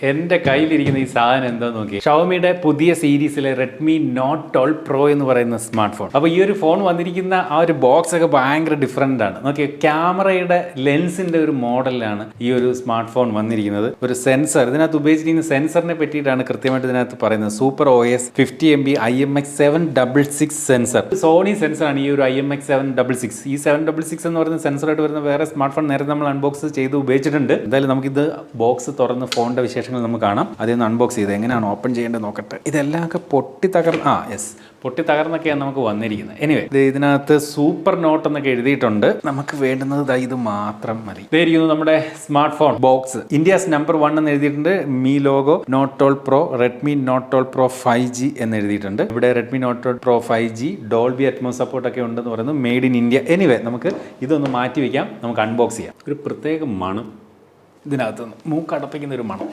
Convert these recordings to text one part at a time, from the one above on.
എൻ്റെ കയ്യിലിരിക്കുന്ന ഈ സാധനം എന്താ നോക്കി, ഷവോമിയുടെ പുതിയ സീരീസിലെ റെഡ്മി നോട്ട് 12 പ്രോ എന്ന് പറയുന്ന സ്മാർട്ട് ഫോൺ. അപ്പോൾ ഈ ഒരു ഫോൺ വന്നിരിക്കുന്ന ആ ഒരു ബോക്സ് ഒക്കെ ഭയങ്കര ഡിഫറെൻ്റ് ആണ്. നോക്കിയ ക്യാമറയുടെ ലെൻസിന്റെ ഒരു മോഡലിലാണ് ഈ ഒരു സ്മാർട്ട് ഫോൺ വന്നിരിക്കുന്നത്. ഒരു സെൻസർ ഇതിനകത്ത് ഉപയോഗിച്ചിരിക്കുന്ന സെൻസറിനെ പറ്റിയിട്ടാണ് കൃത്യമായിട്ട് ഇതിനകത്ത് പറയുന്നത്. Super OS 50 IMX 766 sensor, Sony സെൻസറാണ് ഈ ഒരു IMX 766. ഈ 766 എന്ന് പറയുന്ന സെൻസറായിട്ട് വരുന്ന വേറെ സ്മാർട്ട് ഫോൺ നേരത്തെ നമ്മൾ അൺബോക്സ് ചെയ്ത് ഉപയോഗിച്ചിട്ടുണ്ട്. എന്തായാലും നമുക്കിത് ബോക്സ് തുറന്ന് ഫോണിന്റെ വിശേഷങ്ങൾ നമുക്ക് കാണാം. അതൊന്ന് അൺബോക്സ് ചെയ്ത് എങ്ങനെയാണ് ഓപ്പൺ ചെയ്യേണ്ടത് നോക്കട്ടെ. ഇതെല്ലാം ഒക്കെ പൊട്ടി തകർന്നൊക്കെയാണ് നമുക്ക് വന്നിരിക്കുന്നത്. എനിവേ ഇതിനകത്ത് സൂപ്പർ നോട്ട് എന്നൊക്കെ എഴുതിയിട്ടുണ്ട്. നമുക്ക് വേണ്ടുന്നത് ഇത് മാത്രം മതി. ഇതായിരിക്കുന്നു നമ്മുടെ smart phone box. India's number 1 എന്ന് എഴുതിയിട്ടുണ്ട്. Mi logo, note 12 pro, Redmi note 12 pro 5G എന്ന് എഴുതിയിട്ടുണ്ട്. ഇവിടെ Redmi note 12 pro 5G Dolby Atmos support ഒക്കെ ഉണ്ടെന്ന് പറയുന്നു. Made in India. എനിവേ നമുക്ക് ഇതൊന്ന് മാറ്റി വയ്ക്കാം, നമുക്ക് അൺബോക്സ് ചെയ്യാം. ഒരു പ്രത്യേക മണം ഇതിനകത്ത് മൂക്കടപ്പിക്കുന്ന ഒരു മണം.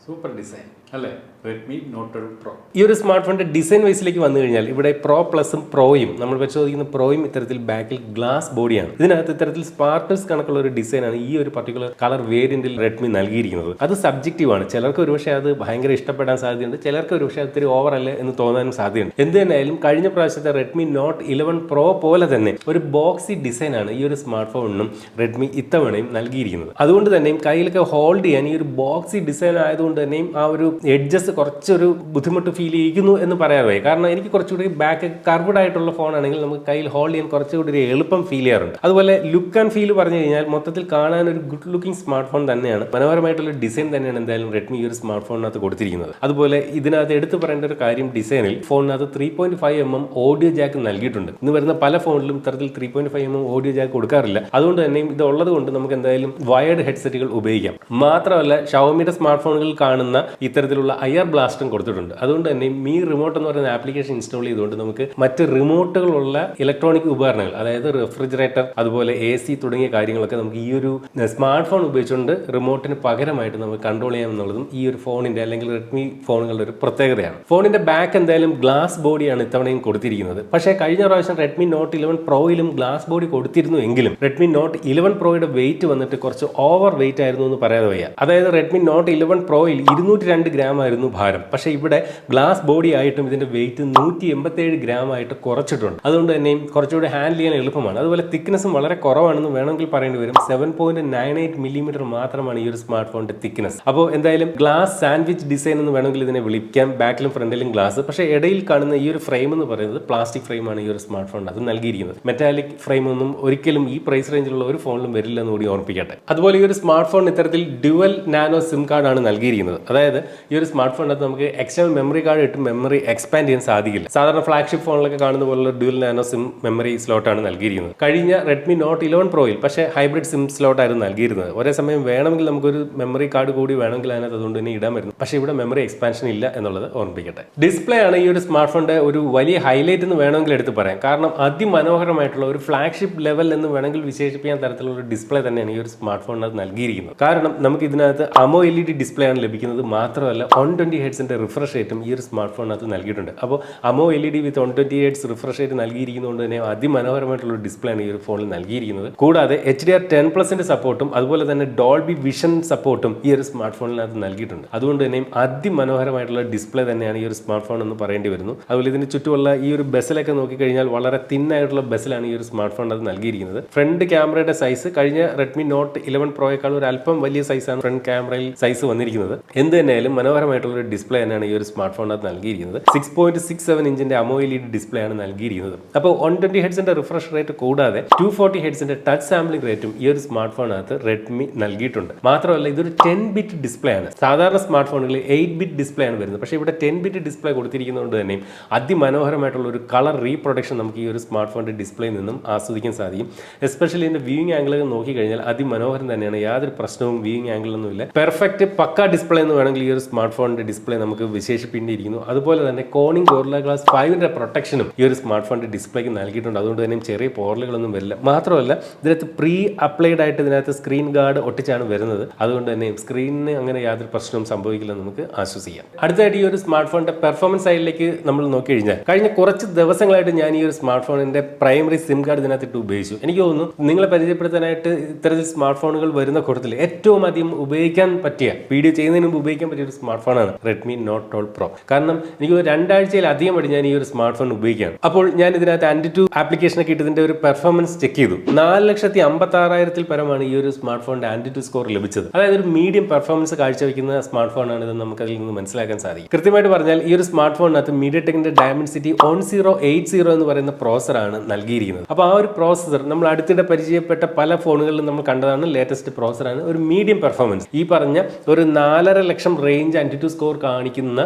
സൂപ്പർ ഡിസൈൻ അല്ലേ, റെഡ്മി നോട്ട് 12 പ്രോ. ഈ ഒരു സ്മാർട്ട് ഫോണിന്റെ ഡിസൈൻ വൈസിലേക്ക് വന്നു കഴിഞ്ഞാൽ ഇവിടെ പ്രോ പ്ലസും പ്രോയും നമ്മൾ പരിശോധിക്കുന്ന പ്രോയും ഇത്തരത്തിൽ ബാക്കിൽ ഗ്ലാസ് ബോഡിയാണ്. ഇതിനകത്ത് ഇത്തരത്തിൽ സ്പാർക്കിൾസ് കണക്കുള്ള ഒരു ഡിസൈനാണ് ഈ ഒരു പർട്ടിക്കുലർ കളർ വേരിയന്റിൽ റെഡ്മി നൽകിയിരിക്കുന്നത്. അത് സബ്ജക്റ്റീവ് ആണ്. ചിലർക്ക് ഒരുപക്ഷെ അത് ഭയങ്കര ഇഷ്ടപ്പെടാൻ സാധ്യതയുണ്ട്, ചിലർക്ക് ഒരുപക്ഷെ ഒത്തിരി ഓവർ അല്ലേ എന്ന് തോന്നാനും സാധ്യതയുണ്ട്. എന്ത് തന്നെയായാലും കഴിഞ്ഞ പ്രാവശ്യത്തെ റെഡ്മി നോട്ട് 11 പ്രോ പോലെ തന്നെ ഒരു ബോക്സി ഡിസൈനാണ് ഈ ഒരു സ്മാർട്ട് ഫോണിനും റെഡ്മി ഇത്തവണയും നൽകിയിരിക്കുന്നത്. അതുകൊണ്ട് തന്നെയും കയ്യിലൊക്കെ ഹോൾഡ് ചെയ്യാൻ ഈ ഒരു ബോക്സി ഡിസൈൻ ആയതുകൊണ്ട് തന്നെയും ആ ഒരു എഡ്ജസ് കുറച്ചൊരു ബുദ്ധിമുട്ട് ഫീൽ ചെയ്യുന്നു എന്ന് പറയാതെ. കാരണം എനിക്ക് കുറച്ചുകൂടി ബാക്ക് കർവ്ഡ് ആയിട്ടുള്ള ഫോൺ ആണെങ്കിൽ നമുക്ക് കയ്യിൽ ഹോൾഡ് ചെയ്യാൻ കുറച്ചുകൂടി ഒരു എളുപ്പം ഫീൽ ചെയ്യാറുണ്ട്. അതുപോലെ ലുക്ക് ആൻഡ് ഫീൽ പറഞ്ഞു കഴിഞ്ഞാൽ മൊത്തത്തിൽ കാണാൻ ഒരു ഗുഡ് ലുക്കിംഗ് സ്മാർട്ട് ഫോൺ തന്നെയാണ്. മനോഹരമായിട്ടുള്ള ഡിസൈൻ തന്നെയാണ് എന്തായാലും റെഡ്മി ഈ ഒരു സ്മാർട്ട് ഫോണിനകത്ത് കൊടുത്തിരിക്കുന്നത്. അതുപോലെ ഇതിനകത്ത് എടുത്തു പറയേണ്ട ഒരു കാര്യം, ഡിസൈനിൽ ഫോണിനകത്ത് 3.5mm ഓഡിയോ ജാക്ക് നൽകിയിട്ടുണ്ട്. ഇന്ന് വരുന്ന പല ഫോണിലും ഇത്തരത്തിൽ 3.5mm ഓഡിയോ ജാക്ക് കൊടുക്കാറില്ല. അതുകൊണ്ട് തന്നെയും ഇത് ഉള്ളത് കൊണ്ട് നമുക്ക് എന്തായാലും വയർഡ് ഹെഡ്സെറ്റുകൾ ഉപയോഗിക്കാം. മാത്രമല്ല ഷവോമിയുടെ സ്മാർട്ട് ഫോണുകളിൽ കാണുന്ന ഇത്തരത്തിലുള്ള IR ബ്ലാസ്റ്റും കൊടുത്തിട്ടുണ്ട്. അതുകൊണ്ട് തന്നെ മീ റിമോട്ട് എന്ന് പറയുന്ന ആപ്ലിക്കേഷൻ ഇൻസ്റ്റാൾ ചെയ്തുകൊണ്ട് നമുക്ക് മറ്റ് റിമോട്ടുകളുള്ള ഇലക്ട്രോണിക് ഉപകരണങ്ങൾ, അതായത് റെഫ്രിജറേറ്റർ, അതുപോലെ AC തുടങ്ങിയ കാര്യങ്ങളൊക്കെ നമുക്ക് ഈ ഒരു സ്മാർട്ട് ഫോൺ ഉപയോഗിച്ചുകൊണ്ട് റിമോട്ടിന് പകരമായിട്ട് നമുക്ക് കൺട്രോൾ ചെയ്യാം എന്നുള്ളതും ഈ ഒരു ഫോണിന്റെ അല്ലെങ്കിൽ റെഡ്മി ഫോണുകളുടെ ഒരു പ്രത്യേകതയാണ്. ഫോണിന്റെ ബാക്ക് എന്തായാലും ഗ്ലാസ് ബോഡിയാണ് ഇത്തവണയും കൊടുത്തിരിക്കുന്നത്. പക്ഷേ കഴിഞ്ഞ പ്രാവശ്യം റെഡ്മി നോട്ട് 11 പ്രോയിലും ഗ്ലാസ് ബോഡി കൊടുത്തിരുന്നു എങ്കിലും റെഡ്മി നോട്ട് 11 പ്രോയുടെ വെയിറ്റ് വന്നിട്ട് കുറച്ച് ഓവർ വെയിറ്റ് ആയിരുന്നു എന്ന് പറയാതെ വയ്യ. അതായത് റെഡ്മി നോട്ട് 11 പ്രോയിൽ 202 ഗ്രാം ആയിരുന്നു ഭാരം. പക്ഷേ ഇവിടെ ഗ്ലാസ് ബോഡി ആയിട്ടും ഇതിന്റെ വെയിറ്റ് 187 ഗ്രാം ആയിട്ട് കുറച്ചിട്ടുണ്ട്. അതുകൊണ്ട് തന്നെയും കുറച്ചുകൂടി ഹാൻഡിൽ ചെയ്യാൻ എളുപ്പമാണ്. അതുപോലെ തിക്നെസ്സും വളരെ കുറവാണെന്ന് വേണമെങ്കിൽ പറയേണ്ടി വരും. 7.98 മില്ലിമീറ്റർ മാത്രമാണ് ഈ ഒരു സ്മാർട്ട് ഫോണിന്റെ തിക്നെസ്. അപ്പോൾ എന്തായാലും ഗ്ലാസ് സാൻഡ്വിച്ച് ഡിസൈൻ എന്ന് വേണമെങ്കിൽ ഇതിനെ വിളിക്കാം. ബാക്കിലും ഫ്രണ്ടിലും ഗ്ലാസ്. പക്ഷേ ഇടയിൽ കാണുന്ന ഈ ഒരു ഫ്രെയിം എന്ന് പറയുന്നത് പ്ലാസ്റ്റിക് ഫ്രെയിമാണ് ഈ ഒരു സ്മാർട്ട് ഫോണിന് അത് നൽകിയിരിക്കുന്നത്. മെറ്റാലിക് ഫ്രെയിം ഒന്നും ഒരിക്കലും ഈ പ്രൈസ് റേഞ്ചിലുള്ള ഒരു ഫോണിലും വരില്ല എന്ന് കൂടി ഓർമ്മിപ്പിക്കട്ടെ. അതുപോലെ ഈ ഒരു സ്മാർട്ട് ഫോൺ ഇത്തരത്തിൽ ഡ്യുവൽ നാനോ സിം കാർഡാണ് നൽകിയിരിക്കുന്നത്. അതായത് ഈ ഒരു സ്മാർട്ട് ഫോണിനകത്ത് നമുക്ക് എക്സ്റ്റേണൽ മെമ്മറി കാർഡ് ഇട്ട് മെമ്മറി എക്സ്പാൻഡ് ചെയ്യാൻ സാധിക്കില്ല. സാധാരണ ഫ്ലാഗ്ഷിപ്പ് ഫോണിലൊക്കെ കാണുന്ന പോലുള്ള ഡ്യുവൽ നാനോ സിം മെമ്മറി സ്ലോട്ടാണ് നൽകിയിരിക്കുന്നത്. കഴിഞ്ഞ റെഡ്മി നോട്ട് 11 പ്രോയിൽ പക്ഷേ ഹൈബ്രിഡ് സിം സ്ലോട്ട് ആയിരുന്നു നൽകിയിരുന്നത്. ഒരേ സമയം വേണമെങ്കിൽ നമുക്കൊരു മെമ്മറി കാർഡ് കൂടി വേണമെങ്കിൽ അതിനകത്ത് അതുകൊണ്ട് തന്നെ ഇടാൻ വരുന്നു. പക്ഷേ ഇവിടെ മെമ്മറി എക്സ്പാൻഷൻ ഇല്ല എന്നുള്ളത് ഓർമ്മിപ്പിക്കട്ടെ. ഡിസ്പ്ലേ ആണ് ഈ ഒരു സ്മാർട്ട് ഫോണിന്റെ ഒരു വലിയ ഹൈലൈറ്റ് എന്ന് വേണമെങ്കിൽ എടുത്ത് പറയാം. കാരണം അതിമനോഹരമായിട്ടുള്ള ഒരു ഫ്ലാഗ്ഷിപ്പ് ലെവൽ എന്ന് വേണമെങ്കിൽ വിശേഷിപ്പിക്കാൻ തരത്തിലുള്ള ഒരു ഡിസ്പ്ലേ തന്നെയാണ് ഈ ഒരു സ്മാർട്ട് ഫോണിനകത്ത് നൽകിയിരിക്കുന്നത്. കാരണം നമുക്ക് ഇതിനകത്ത് AMOLED ഡിസ്പ്ലേ ആണ് ലഭിക്കുന്നത്. മാത്രമല്ല 120 ഹെർട്സിന്റെ റിഫ്രഷ് റേറ്റും ഈ ഒരു സ്മാർട്ട് ഫോണിനകത്ത് നൽകിയിട്ടുണ്ട്. അപ്പോൾ AMOLED വിത്ത് 120 ഹെർട്സ് റിഫ്രഷ് റേറ്റ് നൽകിയിരിക്കുന്നതുകൊണ്ട് തന്നെ അതിമനോഹരമായിട്ടുള്ള ഒരു ഡിസ്പ്ലേ ആണ് ഈ ഒരു ഫോണിൽ നൽകിയിരിക്കുന്നത്. കൂടാതെ HDR10+ന്റെ സപ്പോർട്ടും അതുപോലെ തന്നെ ഡോൾബി വിഷൻ സപ്പോർട്ടും ഈ ഒരു സ്മാർട്ട് ഫോണിനകത്ത് നൽകിയിട്ടുണ്ട്. അതുകൊണ്ട് തന്നെ അതിമനോഹരമായിട്ടുള്ള ഡിസ്പ്ലേ തന്നെയാണ് ഈ ഒരു സ്മാർട്ട് ഫോൺ എന്ന് പറയേണ്ടി വരുന്നു. അതുപോലെ ഇതിന് ചുറ്റുമുള്ള ഈ ഒരു ബെസലൊക്കെ നോക്കിക്കഴിഞ്ഞാൽ വളരെ തിന്നായിട്ടുള്ള ബെസലാണ് ഈ ഒരു സ്മാർട്ട് ഫോണിനകത്ത് നൽകിയിരിക്കുന്നത്. ഫ്രണ്ട് ക്യാമറയുടെ സൈസ് കഴിഞ്ഞ റെഡ്മി നോട്ട് 11 പ്രോയേക്കാൾ ഒരു അല്പം വലിയ സൈസാണ് ഫ്രണ്ട് ക്യാമറയിൽ സൈസ് വന്നിരിക്കുന്നത്. എന്ത് തന്നെയായാലും മനോഹരമായിട്ടുള്ള ഒരു ഡിസ്പ്ലേ തന്നെയാണ് ഈ ഒരു സ്മാർട്ട് ഫോണിനകത്ത് നൽകിയിരിക്കുന്നത്. 6.67 ഇഞ്ചിന്റെ AMOLED ഡിസ്പ്ലേ ആണ് നൽകിയിരിക്കുന്നത്. അപ്പോൾ 120 ഹെർട്സിന്റെ റിഫ്രഷ് റേറ്റ് കൂടാതെ 240 ഹെർട്സിന്റെ ടച്ച് സാമ്പിളിംഗ് റേറ്റും ഈ ഒരു സ്മാർട്ട് ഫോണിനകത്ത് റെഡ്മി നൽകിയിട്ടുണ്ട്. മാത്രമല്ല ഇതൊരു 10-bit ഡിസ്പ്ലേ ആണ്. സാധാരണ സ്മാർട്ട് ഫോണുകളിൽ 8-bit ഡിസ്പ്ലേ ആണ് വരുന്നത്. പക്ഷേ ഇവിടെ 10-bit ഡിസ്പ്ലേ കൊടുത്തിരിക്കുന്നതുകൊണ്ട് തന്നെ അതിമനോഹരമായിട്ടുള്ള ഒരു കളർ റീപ്രൊഡക്ഷൻ നമുക്ക് ഈ ഒരു സ്മാർട്ട് ഫോണിന്റെ ഡിസ്പ്ലേയിൽ നിന്നും ആസ്വദിക്കാൻ സാധിക്കും. എസ്പെഷ്യലി ഇതിന്റെ വ്യൂയിങ് ആംഗിൾ നോക്കിക്കഴിഞ്ഞാൽ അതിമനോഹരം തന്നെയാണ്. യാതൊരു പ്രശ്നവും വ്യൂയിങ് ആംഗിളൊന്നുമില്ല. പെർഫെക്റ്റ് പക്ക ഡിസ്പ്ലേ ഡിസ്പ്ലേ എന്ന് വേണമെങ്കിൽ ഈ ഒരു സ്മാർട്ട് ഫോണിന്റെ ഡിസ്പ്ലേ നമുക്ക് വിശേഷിപ്പിക്കേണ്ടിയിരിക്കുന്നു. അതുപോലെ തന്നെ കോണിംഗ് ഗോറില്ല ഗ്ലാസ് 5ന്റെ പ്രൊട്ടക്ഷനും ഈ ഒരു സ്മാർട്ട് ഫോണിന്റെ ഡിസ്പ്ലേക്ക് നൽകിയിട്ടുണ്ട്. അതുകൊണ്ട് തന്നെ ചെറിയ പോറലുകളൊന്നും വരില്ല. മാത്രമല്ല ഇതിനകത്ത് പ്രീ അപ്ലൈഡ് ആയിട്ട് ഇതിനകത്ത് സ്ക്രീൻ ഗാർഡ് ഒട്ടിച്ചാണ് വരുന്നത്. അതുകൊണ്ട് തന്നെ സ്ക്രീനിന് അങ്ങനെ യാതൊരു പ്രശ്നവും സംഭവിക്കില്ലെന്ന് നമുക്ക് ആശ്വസിക്കാം. അടുത്തായിട്ട് ഈ ഒരു സ്മാർട്ട് ഫോണിന്റെ പെർഫോമൻസ് സൈഡിലേക്ക് നമ്മൾ നോക്കിക്കഴിഞ്ഞാൽ കഴിഞ്ഞ കുറച്ച് ദിവസങ്ങളായിട്ട് ഞാൻ ഈ ഒരു സ്മാർട്ട് ഫോണിന്റെ പ്രൈമറി സിം കാർഡ് ഇതിനകത്തിട്ട് ഉപയോഗിച്ചു. എനിക്ക് തോന്നുന്നു നിങ്ങളെ പരിചയപ്പെടുത്താനായിട്ട് ഇത്തരത്തിൽ സ്മാർട്ട് ഫോണുകൾ വരുന്ന കൂട്ടത്തിൽ ഏറ്റവും അധികം ഉപയോഗിക്കാൻ പറ്റിയ, വീഡിയോ ചെയ്യുന്നതിന് മുമ്പ് ഉപയോഗിക്കാൻ പറ്റിയ ഒരു സ്മാർട്ട് ഫോണാണ് Redmi Note 12 Pro. കാരണം എനിക്ക് 2 ആഴ്ചയിലധികമായിട്ട് ഞാൻ ഈ ഒരു സ്മാർട്ട് ഫോൺ ഉപയോഗിക്കുകയാണ്. അപ്പോൾ ഞാൻ ഇതിനകത്ത് ആൻറ്റിറ്റ്യൂഡ് ആപ്ലിക്കേഷനൊക്കെ ഇട്ട് ഇതിന്റെ ഒരു പെർഫോമൻസ് ചെക്ക് ചെയ്തു. 4,56,000 പരമാണ് ഈ ഒരു സ്മാർട്ട് ഫോണിന്റെ ആൻറ്റിറ്റ്യൂഡ് സ്കോർ ലഭിച്ചത്. അതായത് ഒരു മീഡിയം പെർഫോമൻസ് കാഴ്ചവെക്കുന്ന സ്മാർട്ട് ഫോണാണ് ഇത്. നമുക്ക് അതിൽ നിന്ന് മനസ്സിലാക്കാൻ സാധിക്കും. കൃത്യമായിട്ട് പറഞ്ഞാൽ ഈ ഒരു സ്മാർട്ട് ഫോണിനകത്ത് മീഡിയടെക്കിന്റെ ഡയമൻസിറ്റി 1080 എന്ന് പറയുന്ന പ്രോസറാണ് നൽകിയിരിക്കുന്നത്. അപ്പോൾ ആ ഒരു പ്രോസസർ നമ്മൾ അടുത്തിടെ പരിചയപ്പെട്ട പല ഫോണുകളിലും നമ്മൾ കണ്ടതാണ്. ലേറ്റസ്റ്റ് പ്രോസറാണ്. ഒരു മീഡിയം പെർഫോമൻസ്, ഈ പറഞ്ഞ ഒരു 4.5 ലക്ഷം റേഞ്ച് ആൻറ്റിറ്റ്യൂഡ് സ്കോർ കാണിക്കുന്ന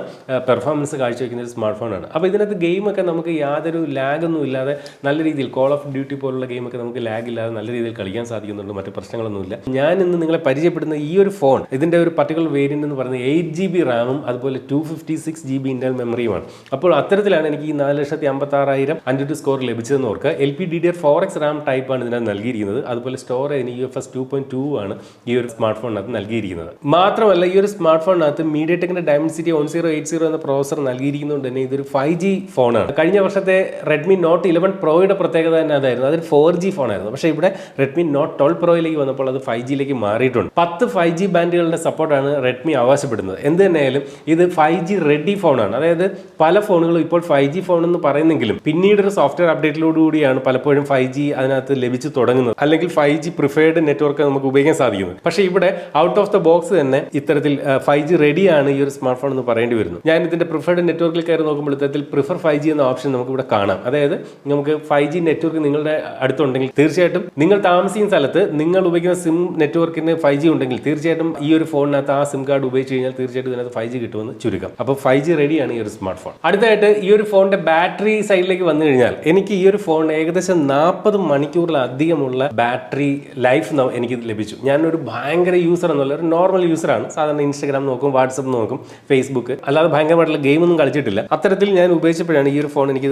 പെർഫോമൻസ് കാഴ്ചവെക്കുന്ന ഒരു സ്മാർട്ട് ഫോണാണ്. അപ്പോൾ ഇതിനകത്ത് ഗെയിമൊക്കെ നമുക്ക് യാതൊരു ലാഗൊന്നും ഇല്ലാതെ നല്ല രീതിയിൽ കോൾ ഓഫ് ഡ്യൂട്ടി പോലുള്ള ഗെയിമൊക്കെ നമുക്ക് ലാഗ് ഇല്ലാതെ നല്ല രീതിയിൽ കളിക്കാൻ സാധിക്കുന്നുണ്ട്. മറ്റു പ്രശ്നങ്ങളൊന്നുമില്ല. ഞാൻ ഇന്ന് നിങ്ങളെ പരിചയപ്പെടുന്ന ഈ ഒരു ഫോൺ, ഇതിന്റെ ഒരു പർട്ടിക്കുലർ വേരിയന്റ് എന്ന് പറയുന്നത് 8GB റാമും അതുപോലെ 256GB ഇന്റർണൽ മെമ്മറിയുമാണ്. അപ്പോൾ അത്തരത്തിലാണ് എനിക്ക് ഈ 4,56,000 ആൻറ്റിറ്റ്യൂഡ് സ്കോർ ലഭിച്ചതെന്ന് ഓർക്കുക. LPDDR4X റാം ടൈപ്പാണ് ഇതിനകത്ത് നൽകിയിരിക്കുന്നത്. അതുപോലെ സ്റ്റോറേജിന് UFS 2.2 ആണ് ഈ ഒരു സ്മാർട്ട് ഫോണിനകത്ത് നൽകിയിരിക്കുന്നത്. മാത്രമല്ല ഈ ഒരു സ്മാർട്ട് ഫോണിനകത്ത് മീഡിയടെക്കിന്റെ ഡയമൻസിറ്റി 1080 എന്ന പ്രോസർ നൽകിയിരിക്കുന്നതുകൊണ്ട് തന്നെ ഇതൊരു 5G ഫോണാണ്. കഴിഞ്ഞ വർഷത്തെ Redmi Note 11 Proയുടെ പ്രത്യേകത തന്നെ അതായിരുന്നു. അതൊരു 4G ഫോണായിരുന്നു. പക്ഷേ ഇവിടെ Redmi Note 12 Proയിലേക്ക് വന്നപ്പോൾ അത് 5Gയിലേക്ക് മാറിയിട്ടുണ്ട്. 10 5G ബാൻഡുകളുടെ സപ്പോർട്ടാണ് Redmi ആവശ്യപ്പെടുന്നത്. എന്ത് തന്നെയായാലും ഇത് 5G റെഡി ഫോണാണ്. അതായത് പല ഫോണുകളും ഇപ്പോൾ 5G ഫോൺ എന്ന് പറയുന്നെങ്കിലും പിന്നീട് ഒരു സോഫ്റ്റ്വെയർ അപ്ഡേറ്റിലോടുകൂടിയാണ് പലപ്പോഴും 5G അതിനകത്ത് ലഭിച്ചു തുടങ്ങുന്നത്. അല്ലെങ്കിൽ 5G പ്രിഫേർഡ് നെറ്റ്വർക്ക് നമുക്ക് ഉപയോഗിക്കാൻ സാധിക്കുന്നത്. പക്ഷേ ഇവിടെ ഔട്ട് ഓഫ് ദ ബോക്സ് തന്നെ ഇത്തരത്തിൽ 5G റെഡിയാണ് ഈ ഒരു സ്മാർട്ട് ഫോൺ എന്ന് പറയേണ്ടി വരുന്നു. ഞാൻ ഇതിന്റെ പ്രിഫേർഡ് നെറ്റ്വർക്കിൽ കയറി നോക്കുമ്പോൾ ഇത്തരത്തിൽ പ്രിഫർ 5G എന്ന ഓപ്ഷൻ നമുക്ക് ഇവിടെ കാണാം. അതായത് നമുക്ക് 5G നെറ്റ്വർക്ക് നിങ്ങളുടെ അടുത്തുണ്ടെങ്കിൽ തീർച്ചയായിട്ടും നിങ്ങൾ താമസിക്കുന്ന സ്ഥലത്ത് നിങ്ങൾ ഉപയോഗിക്കുന്ന സിം നെറ്റ്വർക്കിന് 5G ഉണ്ടെങ്കിൽ തീർച്ചയായിട്ടും ഈ ഒരു ഫോണിനകത്ത് ആ സിം കാർഡ് ഉപയോഗിച്ച് കഴിഞ്ഞാൽ തീർച്ചയായിട്ടും ഇതിനകത്ത് 5G കിട്ടുമെന്ന് ചുരുക്കം. അപ്പോൾ 5G റെഡിയാണ് ഈ ഒരു സ്മാർട്ട് ഫോൺ. അടുത്തായിട്ട് ഈ ഒരു ഫോണിന്റെ ബാറ്ററി സൈഡിലേക്ക് വന്നു കഴിഞ്ഞാൽ എനിക്ക് ഈ ഒരു ഫോൺ ഏകദേശം 40 മണിക്കൂറിലധികമുള്ള ബാറ്ററി ലൈഫ് എനിക്ക് ലഭിച്ചു. ഞാനൊരു ഭയങ്കര യൂസർ എന്നല്ല, ഒരു നോർമൽ യൂസറാണ്. സാധാരണ ഇൻസ്റ്റാഗ്രാം നോക്കും, വാട്സപ്പ് നോക്കും, ഫേസ്ബുക്ക്, അല്ലാതെ ഭയങ്കരമായിട്ടുള്ള ഗെയിമൊന്നും കളിച്ചിട്ടില്ല. അത്തരത്തിൽ ഞാൻ ഉപയോഗിച്ചപ്പോഴാണ് ഈ ഒരു ഫോൺ എനിക്ക്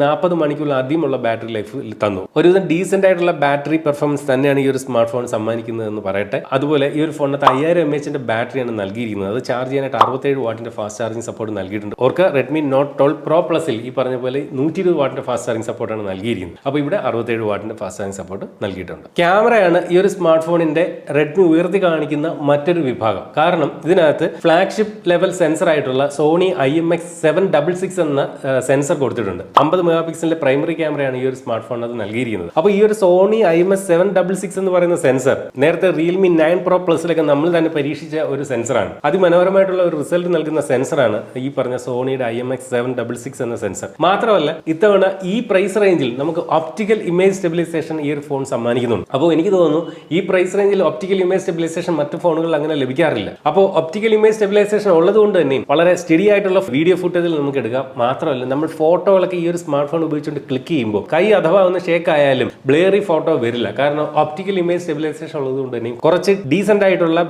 40 മണിക്കൂറിലധികമുള്ള ബാറ്ററി ലൈഫ് തന്നു. ഒരുവിധം ഡീസെന്റ് ആയിട്ടുള്ള ബാറ്ററി പെർഫോമൻസ് തന്നെയാണ് ഈ ഒരു സ്മാർട്ട് ഫോൺ സമ്മാനിക്കുന്നത് എന്ന് പറയട്ടെ. അതുപോലെ ഈ ഒരു ഫോണിനകത്ത് 5000 mAh ബാറ്ററിയാണ് നൽകിയിരിക്കുന്നത്. അത് ചാർജ് ചെയ്യാനായിട്ട് 67 വാട്ടിന്റെ ഫാസ്റ്റ് ചാർജിംഗ് സപ്പോർട്ട് നൽകിയിട്ടുണ്ട്. ഓർക്ക് Redmi Note 12 Pro Plusൽ ഈ പറഞ്ഞ പോലെ 120 വാട്ടിന്റെ ഫാസ്റ്റ് ചാർജിംഗ് സപ്പോർട്ടാണ് നൽകിയിരിക്കുന്നത്. അപ്പോൾ ഇവിടെ 67 വാട്ടിന്റെ ഫാസ്റ്റ് ചാർജിംഗ് സപ്പോർട്ട് നൽകിയിട്ടുണ്ട്. ക്യാമറയാണ് ഈ ഒരു സ്മാർട്ട് ഫോണിന്റെ Redmi ഉയർത്തി കാണിക്കുന്ന മറ്റൊരു വിഭാഗം. കാരണം ഇതിനകത്ത് ഫ്ലാഗ്ഷിപ്പ് ലെവൽ സെൻസർ ആയിട്ടുള്ള സോണി IMX766 എന്ന സെൻസർ കൊടുത്തിട്ടുണ്ട്. 50 മെഗാ പിക്സലിന്റെ പ്രൈമറി ക്യാമറയാണ് ഈ ഒരു സ്മാർട്ട് ഫോണിനകത്ത് നൽകിയിരിക്കുന്നത്. അപ്പോൾ ഈ ഒരു സോണി IMX766 എന്ന് പറയുന്ന സെൻസർ നേരത്തെ Realme 9 Pro Plusലൊക്കെ നമ്മൾ തന്നെ പരീക്ഷിച്ച ഒരു സെൻസറാണ്. അതിമനോഹരമായിട്ടുള്ള ഒരു റിസൾട്ട് നൽകുന്ന സെൻസറാണ് ഈ പറഞ്ഞ സോണിയുടെ IMX766 എന്ന സെൻസർ. മാത്രമല്ല ഇത്തവണ ഈ പ്രൈസ് റേഞ്ചിൽ നമുക്ക് ഒപ്റ്റിക്കൽ ഇമേജ് സ്റ്റെബിലൈസേഷൻ ഈ ഒരു ഫോൺ സമ്മാനിക്കുന്നുണ്ട്. അപ്പോൾ എനിക്ക് തോന്നുന്നു ഈ പ്രൈസ് റേഞ്ചിൽ ഒപ്റ്റിക്കൽ ഇമേജ് സ്റ്റെബിലൈസേഷൻ മറ്റു ഫോണുകളിൽ അങ്ങനെ ലഭിക്കാറില്ല. അപ്പോൾ ഒപ്റ്റിക്കൽ ഇമേജ് സ്റ്റെബിലൈസേഷൻ ഉള്ളതുകൊണ്ട് തന്നെ വളരെ സ്റ്റഡി ആയിട്ടുള്ള വീഡിയോ ഫുട്ടേജിൽ നമുക്ക് എടുക്കാം. മാത്രമല്ല നമ്മൾ ഫോട്ടോകളൊക്കെ ഈ ഒരു സ്മാർട്ട് ഫോൺ ഉപയോഗിച്ചുകൊണ്ട് ക്ലിക്ക് ചെയ്യുമ്പോൾ കൈ അഥവാ ഒന്ന് ഷേക്ക് ആയാലും ബ്ലേറി ഫോട്ടോ വരില്ല. കാരണം ഒപ്റ്റിക്കൽ ഇമേജ് സ്റ്റെബിലൈസേഷൻ ഉള്ളതുകൊണ്ട് തന്നെ കുറച്ച് ഡീസെന്റ് ആയിട്ടുള്ള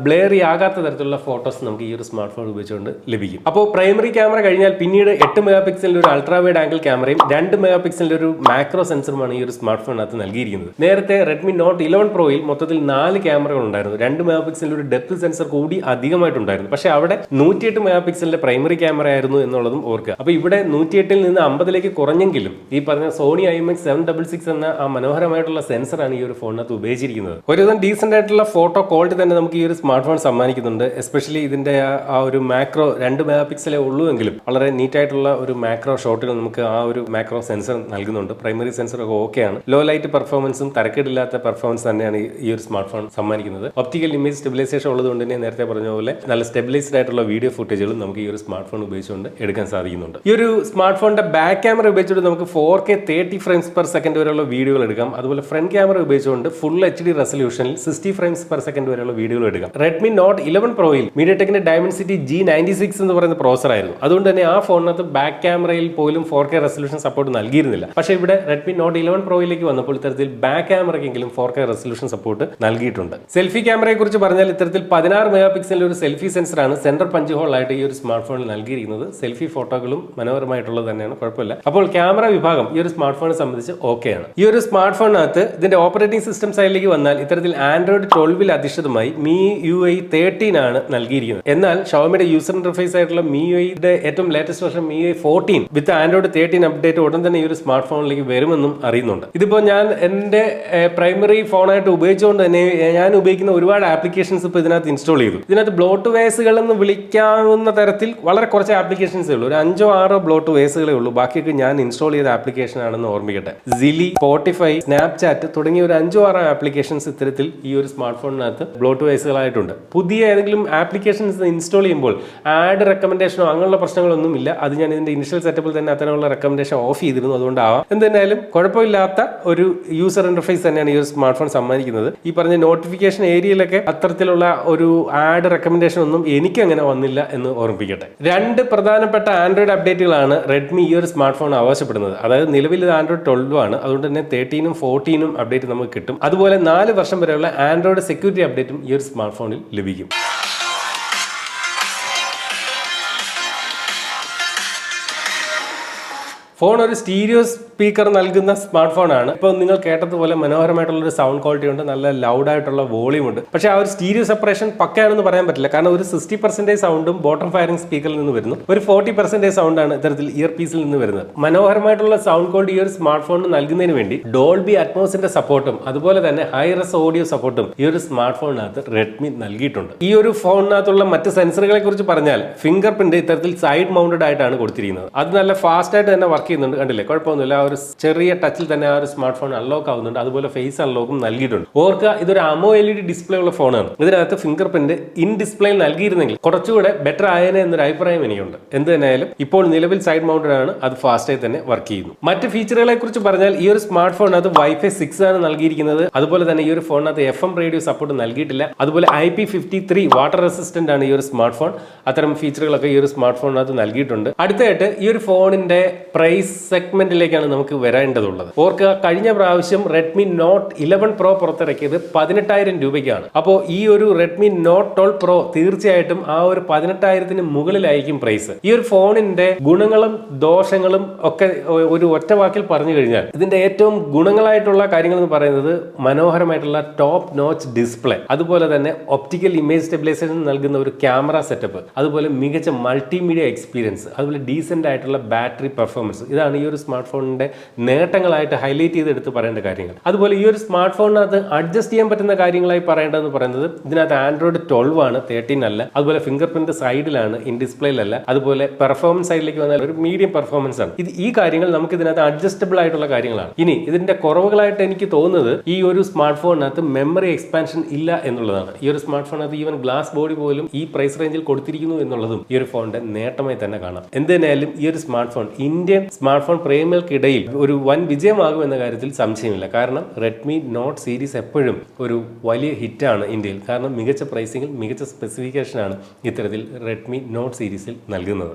ബ്ലേറി ആകാത്ത തരത്തിലുള്ള ഫോട്ടോസ് നമുക്ക് ഈ ഒരു സ്മാർട്ട് ഫോൺ ഉപയോഗിച്ചുകൊണ്ട് ലഭിക്കും. അപ്പോൾ പ്രൈമറി ക്യാമറ കഴിഞ്ഞാൽ പിന്നീട് 8 മെഗാ പിക്സലിന്റെ ഒരു അൾട്രാ വൈഡ് ആംഗിൾ ക്യാമറയും 2 മെഗാ പിക്സലിന്റെ ഒരു മാക്രോ സെൻസറുമാണ് ഈ ഒരു സ്മാർട്ട് ഫോണിനകത്ത് നൽകിയിരിക്കുന്നത്. നേരത്തെ Redmi Note 11 Proയിൽ മൊത്തത്തിൽ 4 ക്യാമറകൾ ഉണ്ടായിരുന്നു. 2 മെഗാ പിക്സലിന്റെ ഒരു ഡെപ്ത് സെൻസർ കൂടി അധികമായിട്ടുണ്ടായിരുന്നു. പക്ഷേ അവിടെ 108 മെഗാ പിക്സലിന്റെ പ്രൈമറി ക്യാമറ ആയിരുന്നു എന്നുള്ളതും ഓർക്കുക. അപ്പോൾ ഇവിടെ 108ൽ നിന്ന് 50ലേക്ക് കുറഞ്ഞെങ്കിലും ഈ പറഞ്ഞ സോണി IMX766 എന്ന ആ മനോഹരമായിട്ടുള്ള സെൻസറാണ് ഈ ഒരു ഫോണിനകത്ത് ഉപയോഗിച്ചിരിക്കുന്നത്. ഒരുവിധം ഡീസെന്റ് ആയിട്ടുള്ള ഫോട്ടോ ക്വാളിറ്റി തന്നെ നമുക്ക് ഈ ഒരു സ്മാർട്ട് ഫോൺ സമ്മാനിക്കുന്നുണ്ട്. എസ്പെഷ്യലി ഇതിന്റെ ആ ഒരു മാക്രോ 2 മെഗാ പിക്സലേ ഉള്ളൂ എങ്കിലും വളരെ നീറ്റ് ആയിട്ടുള്ള ഒരു മാക്രോ ഷോട്ടുകൾ നമുക്ക് ആ ഒരു മാക്രോ സെൻസർ നൽകുന്നുണ്ട്. പ്രൈമറി സെൻസർ ഒക്കെ ഓക്കെയാണ്. ലോ ലൈറ്റ് പെർഫോമൻസും തരക്കേടില്ലാത്ത പെർഫോമൻസ് തന്നെയാണ് ഈ ഒരു സ്മാർട്ട് ഫോൺ സമ്മാനിക്കുന്നത്. ഒപ്റ്റിക്കൽ ഇമേജ് സ്റ്റെബിലൈസേഷൻ ഉള്ളതുകൊണ്ട് തന്നെ നേരത്തെ പറഞ്ഞ പോലെ നല്ല സ്റ്റെബിലൈസ്ഡ് ആയിട്ടുള്ള വീഡിയോ ഫുട്ടേജുകളും നമുക്ക് ഈ ഒരു സ്മാർട്ട് ഫോൺ ഉപയോഗിച്ചുകൊണ്ട് എടുക്കാൻ സാധിക്കുന്നുണ്ട്. ഈ ഒരു സ്മാർട്ട് ഫോണിന്റെ ബാക്ക് ക്യാമറ ഉപയോഗിച്ചുകൊണ്ട് നമുക്ക് 4K 30 frames per second വരെയുള്ള വീഡിയോകൾ എടുക്കാം. അതുപോലെ ഫ്രണ്ട് ക്യാമറ ഉപയോഗിച്ചുകൊണ്ട് full HD റെസൊല്യൂഷനിൽ 60 frames per second വരെയുള്ള വീഡിയോകൾ എടുക്കാം. Redmi Note 11 Proയിൽ മീഡിയടെക്കിന്റെ ഡയമൻസിറ്റി G96 എന്ന് പറയുന്ന പ്രോസർ ആയിരുന്നു. അതുകൊണ്ട് തന്നെ ആ ഫോണിനകത്ത് ബാക്ക് ക്യാമറയിൽ പോലും 4K റെസൊല്യൂഷൻ സപ്പോർട്ട് നൽകിയിരുന്നില്ല. പക്ഷേ ഇവിടെ Redmi Note 11 Proയിലേക്ക് വന്നപ്പോൾ ഇത്തരത്തിൽ ബാക്ക് ക്യാമറയ്ക്കെങ്കിലും 4K റെസൊല്യൂഷൻ സപ്പോർട്ട് നൽകിയിട്ടുണ്ട്. സെൽഫി ക്യാമറയെ കുറിച്ച് പറഞ്ഞാൽ ഇത്തരത്തിൽ 16 മെഗാ പിക്സലിന്റെ ഒരു സെൽഫി സെൻസറാണ് സെന്റർ പഞ്ച് ഹോൾ ആയിട്ട് ഈ ഒരു സ്മാർട്ട് ഫോണിൽ നൽകിയിരിക്കുന്നത്. സെൽഫി ഫോട്ടോകളും മനോഹരമായിട്ടുള്ളത് തന്നെയാണ്, കുഴപ്പമില്ല. അപ്പോൾ ക്യാമറ വിഭാഗം ഈ ഒരു സ്മാർട്ട് ഫോണിനെ സംബന്ധിച്ച് ഓക്കെയാണ്. ഈ ഒരു സ്മാർട്ട് ഫോണിനകത്ത് ഇതിന്റെ ഓപ്പറേറ്റിംഗ് സിസ്റ്റം സൈഡിലേക്ക് വന്നാൽ ഇത്തരത്തിൽ ആൻഡ്രോയിഡ് 12 അധിഷ്ഠിതമായി MIUI 13 ആണ് നൽകിയിരിക്കുന്നത്. എന്നാൽ ഷവോമിയുടെ യൂസർ ഇന്റർഫേസ് ആയിട്ടുള്ള MIUIയുടെ ഏറ്റവും ലേറ്റസ്റ്റ് വെർഷൻ MIUI 14 വിത്ത് ആൻഡ്രോയിഡ് 13 അപ്ഡേറ്റ് ഉടൻ തന്നെ ഈ ഒരു സ്മാർട്ട് ഫോണിലേക്ക് വരുമെന്നും അറിയുന്നുണ്ട്. ഇതിപ്പോൾ ഞാൻ എന്റെ പ്രൈമറി ഫോണായിട്ട് ഉപയോഗിച്ചുകൊണ്ട് തന്നെ ഞാൻ ഉപയോഗിക്കുന്ന ഒരുപാട് ആപ്ലിക്കേഷൻസ് ഇപ്പോൾ ഇതിനകത്ത് ഇൻസ്റ്റാൾ ചെയ്തു. ഇതിനകത്ത് ബ്ലോട്ട് വേസുകൾ എന്ന് വിളിക്കാവുന്ന തരത്തിൽ വളരെ കുറച്ച് ആപ്ലിക്കേഷൻസേ ഉള്ളൂ. ഒരു 5-6 ബ്ലോട്ട് വേസുകളേ ഉള്ളൂ. ബാക്കിയൊക്കെ ഞാൻ ഇൻസ്റ്റാൾ ചെയ്ത ആപ്ലിക്കേഷൻ ആണെന്ന് ഓർമ്മിക്കട്ടെ. സിലി, സ്പോട്ടിഫൈ, സ്നാപ്ചാറ്റ് തുടങ്ങിയ ഒരു 5-6 ആപ്ലിക്കേഷൻസ് ഇത്തരത്തിൽ ഈ ഒരു സ്മാർട്ട് ഫോണിനകത്ത് ബ്ലോട്ട് വേസുകളായിട്ടുണ്ട്. പുതിയ ഏതെങ്കിലും ആപ്ലിക്കേഷൻസ് ഇൻസ്റ്റാൾ ചെയ്യുമ്പോൾ ആഡ് റെക്കമെൻഡേഷനോ അങ്ങനെയുള്ള പ്രശ്നങ്ങളൊന്നും ഇല്ല. അത് ഞാൻ ഇതിന്റെ ഇനിഷ്യൽ സെറ്റപ്പിൽ തന്നെ അത്തരമുള്ള റെക്കമെൻഡേഷൻ ഓഫ് ചെയ്തിരുന്നു. അതുകൊണ്ടാവാം. എന്തായാലും കുഴപ്പമില്ലാത്ത ഒരു യൂസർ ഇന്റർഫേസ് തന്നെയാണ് ഈ ഒരു സ്മാർട്ട് ഫോൺ സമ്മാനിക്കുന്നത്. ഈ പറഞ്ഞ നോട്ടിഫിക്കേഷൻ ഏരിയയിലൊക്കെ അത്തരത്തിലുള്ള ഒരു ആഡ് റെക്കമെൻഡേഷൻ ഒന്നും എനിക്ക് അങ്ങനെ വന്നില്ല എന്ന് ഓർമ്മിപ്പിക്കട്ടെ. 2 പ്രധാനപ്പെട്ട ആൻഡ്രോയിഡ് അപ്ഡേറ്റുകളാണ് റെഡ്മി ഈ ഒരു സ്മാർട്ട് ഫോൺ ആവശ്യപ്പെടുന്നത്. അതായത് നിലവിൽ ഇത് ആൻഡ്രോയിഡ് 12 ആണ്. അതുകൊണ്ട് തന്നെ 13 14 അപ്ഡേറ്റ് നമുക്ക് കിട്ടും. അതുപോലെ 4 വർഷം വരെയുള്ള ആൻഡ്രോയിഡ് സെക്യൂരിറ്റി അപ്ഡേറ്റും ഈ ഒരു സ്മാർട്ട് ഫോണിൽ ലഭിക്കും. ഫോൺ ഒരു സ്റ്റീരിയോ സ്പീക്കർ നൽകുന്ന സ്മാർട്ട് ഫോൺ ആണ്. ഇപ്പോൾ നിങ്ങൾ കേട്ടതുപോലെ മനോഹരമായിട്ടുള്ള ഒരു സൗണ്ട് ക്വാളിറ്റി ഉണ്ട്, നല്ല ലൗഡ് ആയിട്ടുള്ള വോളിയം ഉണ്ട്. പക്ഷേ ആ ഒരു സ്റ്റീരിയോ സെപ്പറേഷൻ പക്കയാണെന്ന് പറയാൻ പറ്റില്ല. കാരണം ഒരു 60% സൗണ്ടും ബോട്ടം ഫയറിംഗ് സ്പീക്കറിൽ നിന്ന് വരുന്നു, ഒരു 40% സൗണ്ടാണ് ഇത്തരത്തിൽ ഇയർ പീസിൽ നിന്ന് വരുന്നത്. മനോഹരമായിട്ടുള്ള സൗണ്ട് ക്വാളിറ്റി ഈ ഒരു സ്മാർട്ട് ഫോണിന് നൽകുന്നതിന് വേണ്ടി ഡോൾബി അറ്റ്മോസിന്റെ സപ്പോർട്ടും അതുപോലെ തന്നെ ഹൈറസ് ഓഡിയോ സപ്പോർട്ടും ഈ ഒരു സ്മാർട്ട് ഫോണിനകത്ത് റെഡ്മി നൽകിയിട്ടുണ്ട്. ഈ ഒരു ഫോണിനകത്തുള്ള മറ്റ് സെൻസറുകളെ കുറിച്ച് പറഞ്ഞാൽ ഫിംഗർ പ്രിന്റ് ഇത്തരത്തിൽ സൈഡ് മൗണ്ടഡ് ആയിട്ടാണ് കൊടുത്തിരിക്കുന്നത്. അത് നല്ല ഫാസ്റ്റ് ആയിട്ട് തന്നെ വർക്ക് ചെയ്യുന്നുണ്ട്. കണ്ടില്ലേ, കുഴപ്പമൊന്നുമില്ല. ആ ഒരു ചെറിയ ടച്ചിൽ തന്നെ ആ ഒരു സ്മാർട്ട് ഫോൺ അൺലോക്ക് ആവുന്നുണ്ട്. അതുപോലെ ഫേസ് അൺലോക്കും നൽകിയിട്ടുണ്ട്. ഓർക്കുക, ഇതൊരു AMOLED ഡിസ്പ്ലേ ഉള്ള ഫോണാണ്. ഇതിനകത്ത് ഫിംഗർ പ്രിന്റ് ഇൻ ഡിസ്പ്ലേയിൽ നൽകിയിരുന്നെങ്കിൽ കുറച്ചുകൂടെ ബെറ്റർ ആയേനെ എന്നൊരു അഭിപ്രായം എനിക്കുണ്ട്. എന്ത് തന്നെയായാലും ഇപ്പോൾ നിലവിൽ സൈഡ് മൗണ്ടഡ് ആണ്, അത് ഫാസ്റ്റായി തന്നെ വർക്ക് ചെയ്യുന്നു. മറ്റ് ഫീച്ചറുകളെ കുറിച്ച് പറഞ്ഞാൽ ഈ ഒരു സ്മാർട്ട് ഫോണിനകത്ത് Wi-Fi 6 ആണ് നൽകിയിരിക്കുന്നത്. അതുപോലെ തന്നെ ഈ ഒരു ഫോണിനകത്ത് FM റേഡിയോ സപ്പോർട്ട് നൽകിയിട്ടില്ല. അതുപോലെ IP53 വാട്ടർ റെസിസ്റ്റന്റ് ആണ് ഈ ഒരു സ്മാർട്ട് ഫോൺ. അത്തരം ഫീച്ചറുകളൊക്കെ ഈ ഒരു സ്മാർട്ട് ഫോണിനകത്ത് നൽകിയിട്ടുണ്ട്. അടുത്തായിട്ട് ഈ ഒരു ഫോണിന്റെ പ്രൈസ് സെഗ്മെന്റിലേക്കാണ് നമുക്ക് വരേണ്ടതുള്ളത്. ഓർക്കുക, കഴിഞ്ഞ പ്രാവശ്യം Redmi Note 11 Pro പുറത്തിറക്കിയത് 18,000 രൂപയ്ക്കാണ്. അപ്പോൾ ഈ ഒരു Redmi Note 12 Pro തീർച്ചയായിട്ടും ആ ഒരു 18,000 മുകളിലായിരിക്കും പ്രൈസ്. ഈ ഒരു ഫോണിന്റെ ഗുണങ്ങളും ദോഷങ്ങളും ഒക്കെ ഒരു ഒറ്റ വാക്കിൽ പറഞ്ഞു കഴിഞ്ഞാൽ ഇതിന്റെ ഏറ്റവും ഗുണങ്ങളായിട്ടുള്ള കാര്യങ്ങൾ എന്ന് പറയുന്നത് മനോഹരമായിട്ടുള്ള ടോപ്പ് നോച്ച് ഡിസ്പ്ലേ, അതുപോലെ തന്നെ ഒപ്റ്റിക്കൽ ഇമേജ് സ്റ്റെബിലൈസേഷൻ നൽകുന്ന ഒരു ക്യാമറ സെറ്റപ്പ്, അതുപോലെ മികച്ച മൾട്ടിമീഡിയ എക്സ്പീരിയൻസ്, അതുപോലെ ഡീസെന്റ് ആയിട്ടുള്ള ബാറ്ററി പെർഫോമൻസ്. ഇതാണ് ഈ ഒരു സ്മാർട്ട് ഫോണിന്റെ നേട്ടങ്ങളായിട്ട് ഹൈലൈറ്റ് ചെയ്തെടുത്ത് പറയേണ്ട കാര്യങ്ങൾ. അതുപോലെ ഈ ഒരു സ്മാർട്ട് ഫോണിനകത്ത് അഡ്ജസ്റ്റ് ചെയ്യാൻ പറ്റുന്ന കാര്യങ്ങളായി പറയേണ്ടതെന്ന് പറയുന്നത് ഇതിനകത്ത് ആൻഡ്രോയിഡ് 12 ആണ്, 13 അല്ല. അതുപോലെ ഫിംഗർ പ്രിന്റ് സൈഡിലാണ്, ഇൻ ഡിസ്പ്ലേയിലല്ല. അതുപോലെ പെർഫോമൻസ് സൈഡിലേക്ക് വന്നാൽ ഒരു മീഡിയം പെർഫോമൻസ് ആണ്. ഈ കാര്യങ്ങൾ നമുക്ക് ഇതിനകത്ത് അഡ്ജസ്റ്റബിൾ ആയിട്ടുള്ള കാര്യങ്ങളാണ്. ഇനി ഇതിന്റെ കുറവുകളായിട്ട് എനിക്ക് തോന്നുന്നത് ഈ ഒരു സ്മാർട്ട് ഫോണിനകത്ത് മെമ്മറി എക്സ്പാൻഷൻ ഇല്ല എന്നുള്ളതാണ്. ഈ ഒരു സ്മാർട്ട് ഫോണിനകത്ത് ഈവൻ ഗ്ലാസ് ബോഡി പോലും ഈ പ്രൈസ് റേഞ്ചിൽ കൊടുത്തിരിക്കുന്നു എന്നുള്ളതും ഈ ഒരു ഫോണിന്റെ നേട്ടമായി തന്നെ കാണാം. എന്തിനായാലും ഈ ഒരു smart phone Indian smart phone പ്രേമികൾക്കിടയിൽ ഒരു വൻ വിജയമാകും എന്ന കാര്യത്തിൽ സംശയമില്ല. കാരണം റെഡ്മി നോട്ട് സീരീസ് എപ്പോഴും ഒരു വലിയ ഹിറ്റാണ് ഇന്ത്യയിൽ. കാരണം മികച്ച പ്രൈസിംഗിൽ മികച്ച സ്പെസിഫിക്കേഷനാണ് ഇത്തരത്തിൽ റെഡ്മി നോട്ട് സീരീസിൽ നൽകുന്നത്.